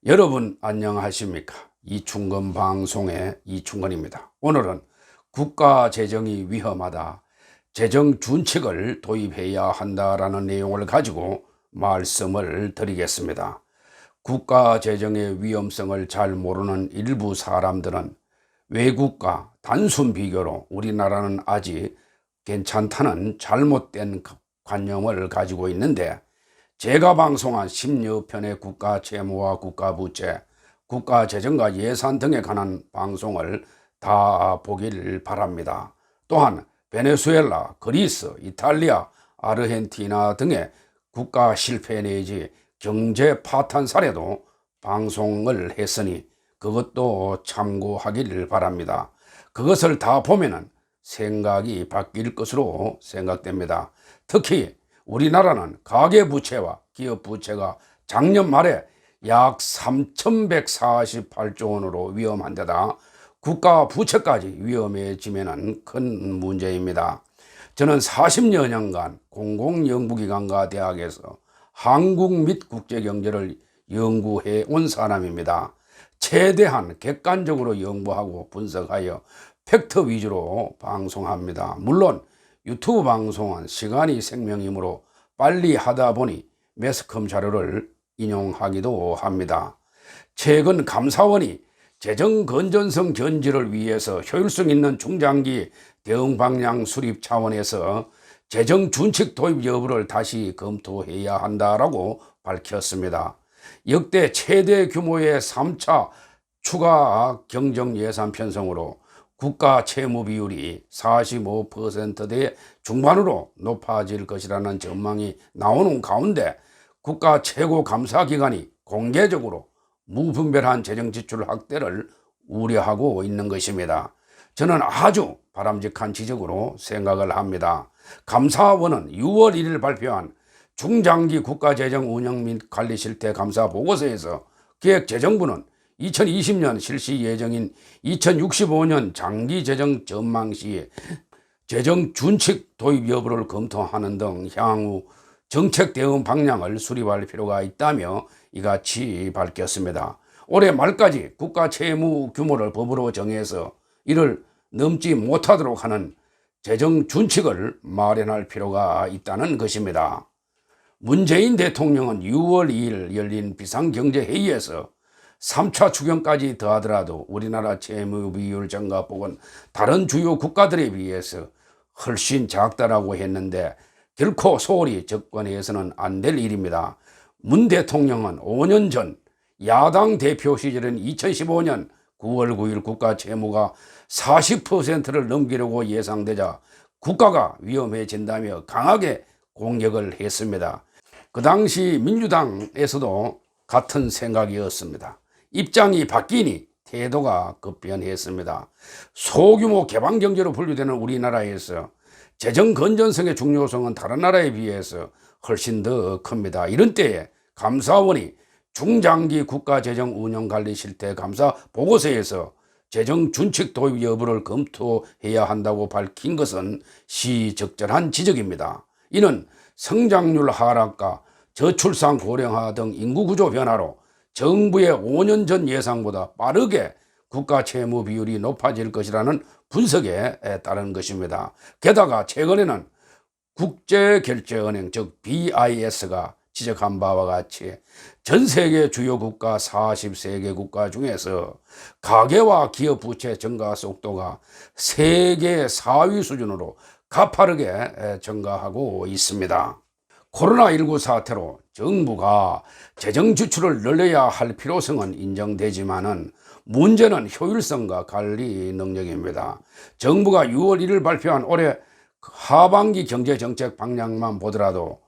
여러분 안녕하십니까? 이충건 방송의 이충건입니다. 오늘은 국가 재정이 위험하다, 재정 준칙을 도입해야 한다라는 내용을 가지고 말씀을 드리겠습니다. 국가 재정의 위험성을 잘 모르는 일부 사람들은 외국과 단순 비교로 우리나라는 아직 괜찮다는 잘못된 관념을 가지고 있는데, 제가 방송한 10여 편의 국가 채무와 국가 부채, 국가 재정과 예산 등에 관한 방송을 다 보길 바랍니다. 또한 베네수엘라, 그리스, 이탈리아, 아르헨티나 등의 국가 실패 내지 경제 파탄 사례도 방송을 했으니 그것도 참고하길 바랍니다. 그것을 다 보면은 생각이 바뀔 것으로 생각됩니다. 특히 우리나라는 가계부채와 기업부채가 작년 말에 약 3,148조 원으로 위험한 데다 국가부채까지 위험해지면 큰 문제입니다. 저는 40여 년간 공공연구기관과 대학에서 한국 및 국제경제를 연구해 온 사람입니다. 최대한 객관적으로 연구하고 분석하여 팩트 위주로 방송합니다. 물론 유튜브 방송은 시간이 생명이므로 빨리 하다 보니 매스컴 자료를 인용하기도 합니다. 최근 감사원이 재정 건전성 견지를 위해서 효율성 있는 중장기 대응 방향 수립 차원에서 재정 준칙 도입 여부를 다시 검토해야 한다라고 밝혔습니다. 역대 최대 규모의 3차 추가 경정 예산 편성으로 국가 채무 비율이 45%대 중반으로 높아질 것이라는 전망이 나오는 가운데 국가 최고 감사기관이 공개적으로 무분별한 재정 지출 확대를 우려하고 있는 것입니다. 저는 아주 바람직한 지적으로 생각을 합니다. 감사원은 6월 1일 발표한 중장기 국가재정 운영 및 관리 실태 감사 보고서에서 기획재정부는 2020년 실시 예정인 2065년 장기 재정 전망 시에 재정 준칙 도입 여부를 검토하는 등 향후 정책 대응 방향을 수립할 필요가 있다며 이같이 밝혔습니다. 올해 말까지 국가 채무 규모를 법으로 정해서 이를 넘지 못하도록 하는 재정 준칙을 마련할 필요가 있다는 것입니다. 문재인 대통령은 6월 2일 열린 비상경제회의에서 3차 추경까지 더하더라도 우리나라 채무 비율 증가폭은 다른 주요 국가들에 비해서 훨씬 작다라고 했는데 결코 소홀히 접근해서는 안 될 일입니다. 문 대통령은 5년 전 야당 대표 시절인 2015년 9월 9일 국가 채무가 40%를 넘기려고 예상되자 국가가 위험해진다며 강하게 공격을 했습니다. 그 당시 민주당에서도 같은 생각이었습니다. 입장이 바뀌니 태도가 급변했습니다. 소규모 개방경제로 분류되는 우리나라에서 재정 건전성의 중요성은 다른 나라에 비해서 훨씬 더 큽니다. 이런 때에 감사원이 중장기 국가재정 운영관리 실태 감사 보고서에서 재정 준칙 도입 여부를 검토해야 한다고 밝힌 것은 시적절한 지적입니다. 이는 성장률 하락과 저출산 고령화 등 인구구조 변화로 정부의 5년 전 예상보다 빠르게 국가 채무 비율이 높아질 것이라는 분석에 따른 것입니다. 게다가 최근에는 국제결제은행 즉 BIS가 지적한 바와 같이 전 세계 주요 국가 43개 국가 중에서 가계와 기업 부채 증가 속도가 세계 4위 수준으로 가파르게 증가하고 있습니다. 코로나19 사태로 정부가 재정 지출을 늘려야 할 필요성은 인정되지만은 문제는 효율성과 관리 능력입니다. 정부가 6월 1일 발표한 올해 하반기 경제정책 방향만 보더라도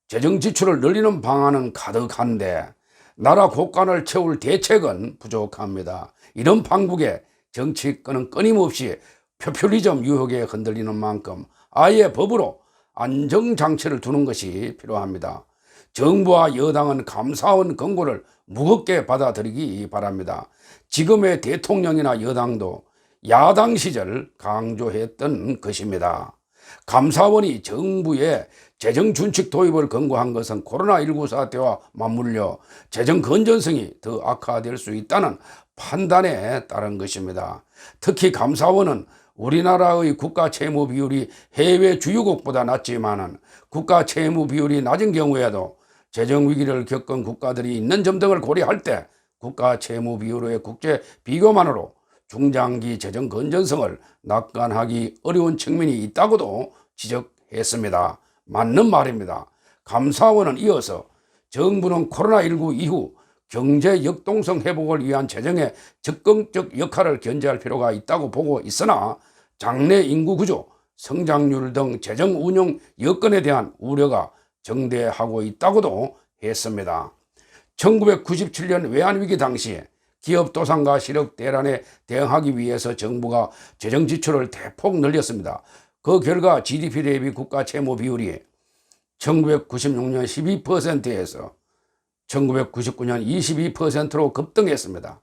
재정 지출을 늘리는 방안은 가득한데 나라 곳간을 채울 대책은 부족합니다. 이런 판국에 정치권은 끊임없이 포퓰리즘 유혹에 흔들리는 만큼 아예 법으로 안정장치를 두는 것이 필요합니다. 정부와 여당은 감사원 권고를 무겁게 받아들이기 바랍니다. 지금의 대통령이나 여당도 야당 시절 강조했던 것입니다. 감사원이 정부의 재정 준칙 도입을 권고한 것은 코로나19 사태와 맞물려 재정 건전성이 더 악화될 수 있다는 판단에 따른 것입니다. 특히 감사원은 우리나라의 국가 채무 비율이 해외 주요국보다 낮지만은 국가 채무 비율이 낮은 경우에도 재정 위기를 겪은 국가들이 있는 점 등을 고려할 때 국가 채무 비율의 국제 비교만으로 중장기 재정 건전성을 낙관하기 어려운 측면이 있다고도 지적했습니다. 맞는 말입니다. 감사원은 이어서 정부는 코로나19 이후 경제 역동성 회복을 위한 재정의 적극적 역할을 견제할 필요가 있다고 보고 있으나 장래 인구 구조, 성장률 등 재정 운용 여건에 대한 우려가 정대하고 있다고도 했습니다. 1997년 외환위기 당시에 기업 도산과 실업 대란에 대응하기 위해서 정부가 재정 지출을 대폭 늘렸습니다. 그 결과 GDP 대비 국가 채무 비율이 1996년 12%에서 1999년 22%로 급등했습니다.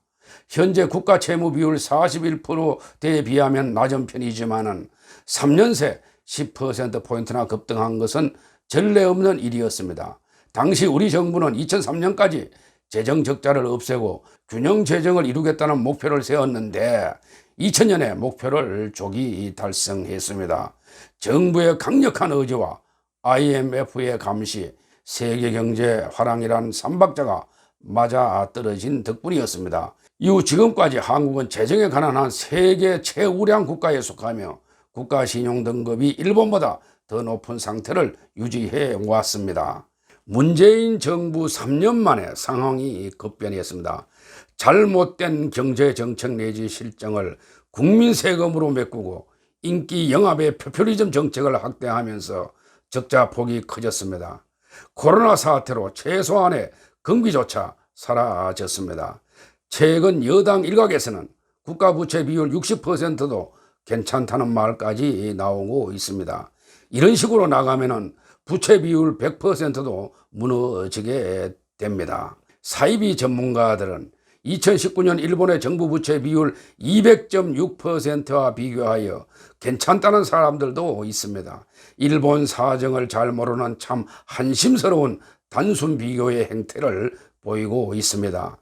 현재 국가 채무 비율 41%대에 비하면 낮은 편이지만 3년 새 10%포인트나 급등한 것은 전례 없는 일이었습니다. 당시 우리 정부는 2003년까지 재정 적자를 없애고 균형 재정을 이루겠다는 목표를 세웠는데 2000년에 목표를 조기 달성했습니다. 정부의 강력한 의지와 IMF의 감시, 세계 경제 화랑이란 삼박자가 맞아 떨어진 덕분이었습니다. 이후 지금까지 한국은 재정에 가난한 세계 최우량 국가에 속하며 국가 신용 등급이 일본보다 더 높은 상태를 유지해 왔습니다. 문재인 정부 3년 만에 상황이 급변했습니다. 잘못된 경제정책 내지 실정을 국민 세금으로 메꾸고 인기 영합의 포퓰리즘 정책을 확대하면서 적자 폭이 커졌습니다. 코로나 사태로 최소한의 경기조차 사라졌습니다. 최근 여당 일각에서는 국가부채 비율 60%도 괜찮다는 말까지 나오고 있습니다. 이런 식으로 나가면은 부채 비율 100%도 무너지게 됩니다. 사이비 전문가들은 2019년 일본의 정부 부채 비율 200.6%와 비교하여 괜찮다는 사람들도 있습니다. 일본 사정을 잘 모르는 참 한심스러운 단순 비교의 행태를 보이고 있습니다.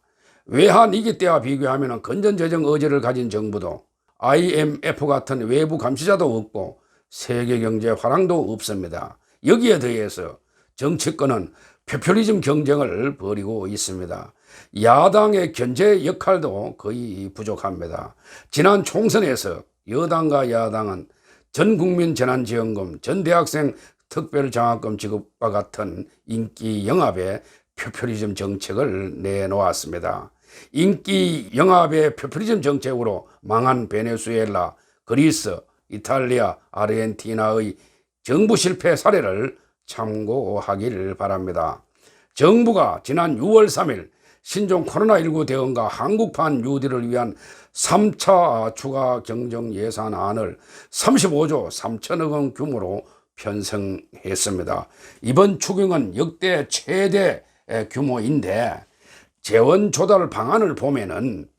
외환위기 때와 비교하면 건전재정 의지를 가진 정부도 IMF 같은 외부 감시자도 없고 세계경제 화랑도 없습니다. 여기에 더해서 정치권은 포퓰리즘 경쟁을 벌이고 있습니다. 야당의 견제 역할도 거의 부족합니다. 지난 총선에서 여당과 야당은 전국민 재난지원금, 전대학생 특별장학금 지급과 같은 인기 영합의 포퓰리즘 정책을 내놓았습니다. 인기 영합의 포퓰리즘 정책으로 망한 베네수엘라, 그리스, 이탈리아, 아르헨티나의 정부 실패 사례를 참고하길 바랍니다. 정부가 지난 6월 3일 신종 코로나19 대응과 한국판 뉴딜을 위한 3차 추가 경정 예산안을 35조 3천억 원 규모로 편성했습니다. 이번 추경은 역대 최대 규모인데 재원 조달 방안을 보면은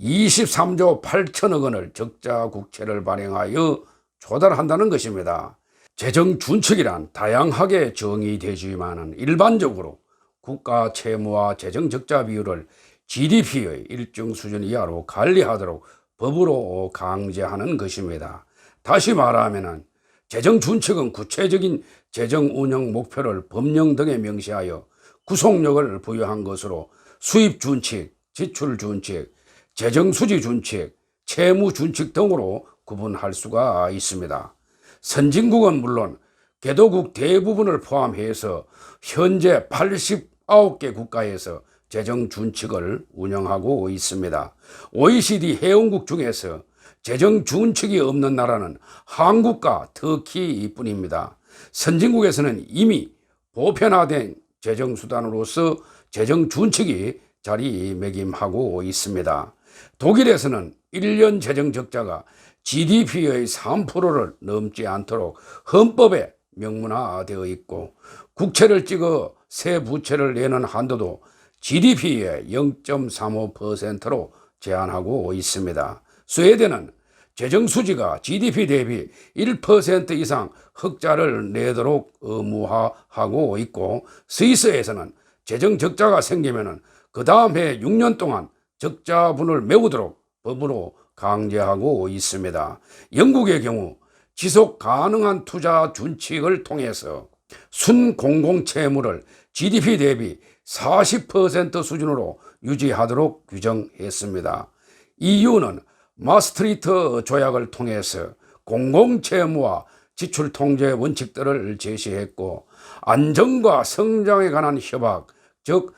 23조 8천억 원을 적자 국채를 발행하여 조달한다는 것입니다. 재정 준칙이란 다양하게 정의되지만은 일반적으로 국가 채무와 재정 적자 비율을 GDP의 일정 수준 이하로 관리하도록 법으로 강제하는 것입니다. 다시 말하면은 재정 준칙은 구체적인 재정 운영 목표를 법령 등에 명시하여 구속력을 부여한 것으로 수입 준칙, 지출 준칙, 재정 수지 준칙, 채무 준칙 등으로 구분할 수가 있습니다. 선진국은 물론 개도국 대부분을 포함해서 현재 89개 국가에서 재정 준칙을 운영하고 있습니다. OECD 회원국 중에서 재정 준칙이 없는 나라는 한국과 터키뿐입니다. 선진국에서는 이미 보편화된 재정 수단으로서 재정 준칙이 자리매김하고 있습니다. 독일에서는 1년 재정 적자가 GDP의 3%를 넘지 않도록 헌법에 명문화되어 있고 국채를 찍어 새 부채를 내는 한도도 GDP의 0.35%로 제한하고 있습니다. 스웨덴은 재정 수지가 GDP 대비 1% 이상 흑자를 내도록 의무화하고 있고, 스위스에서는 재정 적자가 생기면 그 다음 해 6년 동안 적자분을 메우도록 법으로 강제하고 있습니다. 영국의 경우 지속 가능한 투자 준칙을 통해서 순공공채무를 GDP 대비 40% 수준으로 유지하도록 규정했습니다. EU는 마스트리트 조약을 통해서 공공채무와 지출통제 원칙들을 제시했고, 안정과 성장에 관한 협약, 즉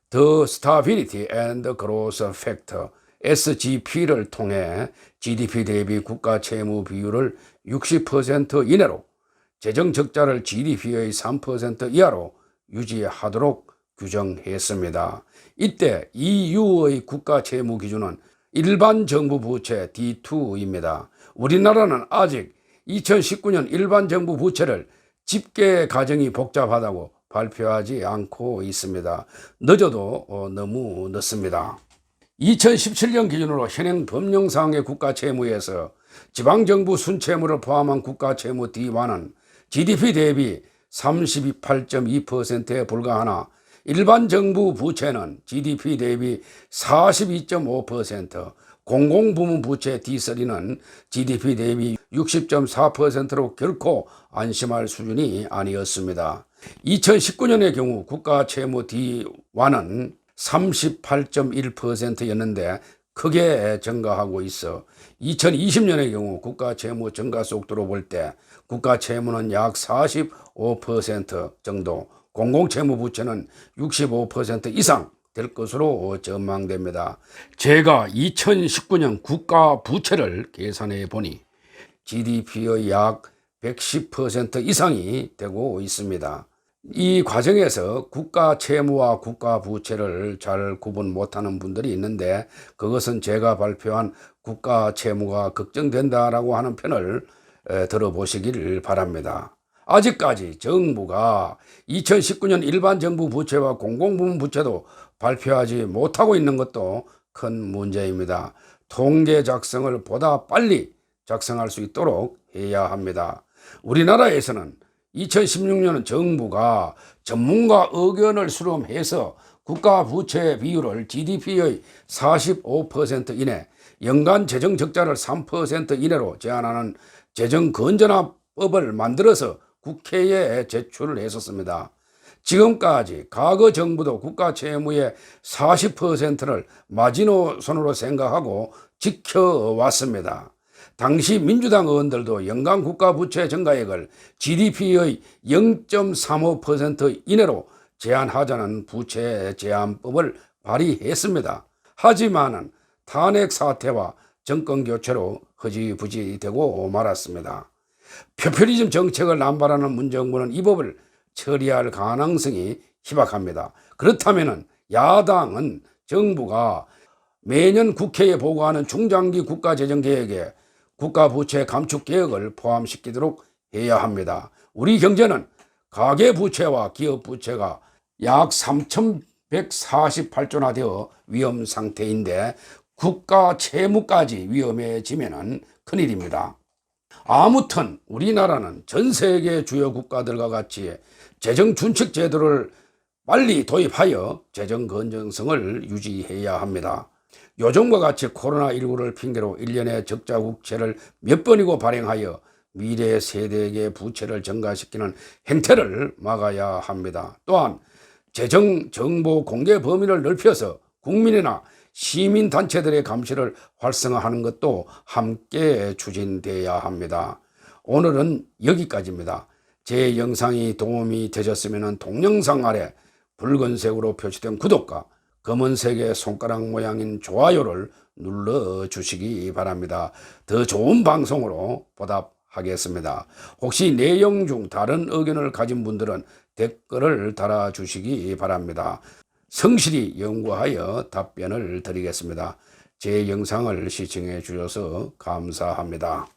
The Stability and Growth Factor SGP를 통해 GDP 대비 국가 채무 비율을 60% 이내로, 재정 적자를 GDP의 3% 이하로 유지하도록 규정했습니다. 이때 EU의 국가 채무 기준은 일반 정부 부채 D2입니다. 우리나라는 아직 2019년 일반 정부 부채를 집계 과정이 복잡하다고 발표하지 않고 있습니다. 늦어도 너무 늦습니다. 2017년 기준으로 현행 법령상의 국가 채무에서 지방정부 순채무를 포함한 국가 채무 D1은 GDP 대비 38.2%에 불과하나, 일반 정부 부채는 GDP 대비 42.5%, 공공부문 부채 D3는 GDP 대비 60.4%로 결코 안심할 수준이 아니었습니다. 2019년의 경우 국가 채무 D1은 38.1%였는데 크게 증가하고 있어 2020년의 경우 국가 채무 증가 속도로 볼 때 국가 채무는 약 45% 정도, 공공채무 부채는 65% 이상 될 것으로 전망됩니다. 제가 2019년 국가 부채를 계산해 보니 GDP의 약 110% 이상이 되고 있습니다. 이 과정에서 국가 채무와 국가 부채를 잘 구분 못하는 분들이 있는데, 그것은 제가 발표한 국가 채무가 걱정된다라고 하는 편을 들어보시길 바랍니다. 아직까지 정부가 2019년 일반 정부 부채와 공공부문 부채도 발표하지 못하고 있는 것도 큰 문제입니다. 통계 작성을 보다 빨리 작성할 수 있도록 해야 합니다. 우리나라에서는 2016년 정부가 전문가 의견을 수렴해서 국가 부채 비율을 GDP의 45% 이내, 연간 재정 적자를 3% 이내로 제한하는 재정 건전화법을 만들어서 국회에 제출을 했었습니다. 지금까지 과거 정부도 국가 채무의 40%를 마지노선으로 생각하고 지켜왔습니다. 당시 민주당 의원들도 연간 국가 부채 증가액을 GDP의 0.35% 이내로 제한하자는 부채 제한법을 발의했습니다. 하지만 탄핵 사태와 정권 교체로 허지부지 되고 말았습니다. 포퓰리즘 정책을 남발하는 문정부는 이 법을 처리할 가능성이 희박합니다. 그렇다면 야당은 정부가 매년 국회에 보고하는 중장기 국가재정계획에 국가부채 감축 계획을 포함시키도록 해야 합니다. 우리 경제는 가계부채와 기업부채가 약 3,148조나 되어 위험 상태인데 국가 채무까지 위험해지면 큰일입니다. 아무튼 우리나라는 전 세계 주요 국가들과 같이 재정 준칙 제도를 빨리 도입하여 재정 건전성을 유지해야 합니다. 요즘과 같이 코로나19를 핑계로 1년에 적자 국채를 몇 번이고 발행하여 미래 세대에게 부채를 증가시키는 행태를 막아야 합니다. 또한 재정 정보 공개 범위를 넓혀서 국민이나 시민단체들의 감시를 활성화하는 것도 함께 추진돼야 합니다. 오늘은 여기까지입니다. 제 영상이 도움이 되셨으면 동영상 아래 붉은색으로 표시된 구독과 검은색의 손가락 모양인 좋아요를 눌러주시기 바랍니다. 더 좋은 방송으로 보답하겠습니다. 혹시 내용 중 다른 의견을 가진 분들은 댓글을 달아주시기 바랍니다. 성실히 연구하여 답변을 드리겠습니다. 제 영상을 시청해 주셔서 감사합니다.